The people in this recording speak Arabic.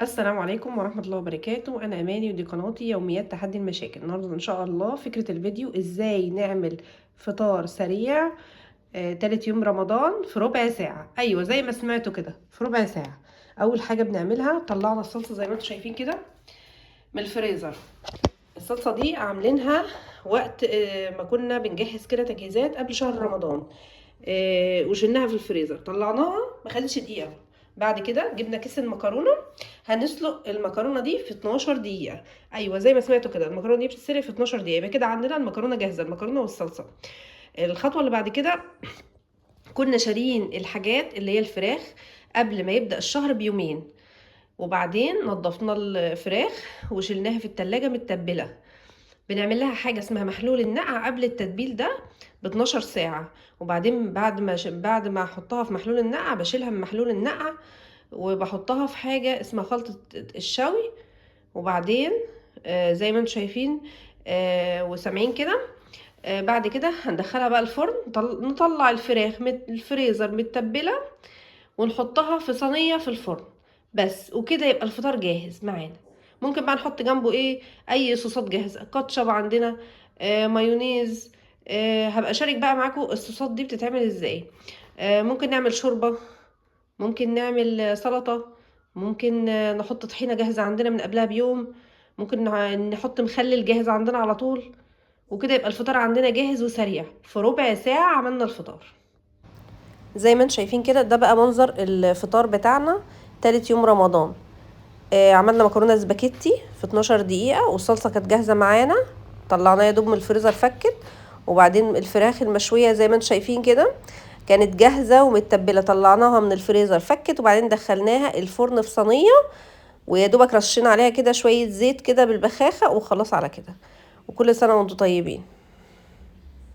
السلام عليكم ورحمة الله وبركاته. أنا أماني ودي قناتي يوميات تحدي المشاكل. النهاردة إن شاء الله فكرة الفيديو إزاي نعمل فطار سريع تالت يوم رمضان في ربع ساعة. أيوة زي ما سمعتوا كده، في ربع ساعة. أول حاجة بنعملها طلعنا الصلصة زي ما انتوا شايفين كده من الفريزر. الصلصة دي عاملينها وقت ما كنا بنجهز كده تجهيزات قبل شهر رمضان، وشلناها في الفريزر، طلعناها ما خدتش دقيقة. بعد كده جبنا كيس المكرونة، هنسلق المكرونة دي في 12 دقيقة. ايوه زي ما سمعتوا كده، المكرونة دي بتتسلق في 12 دقيقة. يبقى كده عندنا المكرونة جاهزة، المكرونة والصلصة. الخطوة اللي بعد كده كنا شارين الحاجات اللي هي الفراخ قبل ما يبدأ الشهر بيومين، وبعدين نضفنا الفراخ وشلناها في التلاجة متبلة. بنعمل لها حاجه اسمها محلول النقع قبل التتبيل ده ب 12 ساعه، وبعدين بعد ما احطها في محلول النقع بشيلها من محلول النقع وبحطها في حاجه اسمها خلطه الشوي. وبعدين زي ما انتم شايفين وسامعين كده، بعد كده هندخلها بقى الفرن. نطلع الفراخ من الفريزر متبله ونحطها في صينيه في الفرن بس، وكده يبقى الفطار جاهز معانا. ممكن بقى نحط جنبه ايه؟ اي صوصات جاهزه، كاتشب عندنا، مايونيز. هبقى اشارك بقى معاكم الصوصات دي بتتعمل ازاي. ممكن نعمل شوربه، ممكن نعمل سلطه، ممكن نحط طحينه جاهزه عندنا من قبلها بيوم، ممكن نحط مخلل جاهز عندنا على طول. وكده يبقى الفطار عندنا جاهز وسريع، في ربع ساعه عملنا الفطار. زي ما انتم شايفين كده، ده بقى منظر الفطار بتاعنا تالت يوم رمضان. عملنا مكرونه سباكيتي في 12 دقيقه، والصلصه كانت جاهزه معانا، طلعناها يا دوب من الفريزر فكت. وبعدين الفراخ المشويه زي ما انتم شايفين كده كانت جاهزه ومتبله، طلعناها من الفريزر فكت، وبعدين دخلناها الفرن في صينيه، ويا دوبك رشينا عليها كده شويه زيت كده بالبخاخه، وخلاص على كده. وكل سنه وانتم طيبين.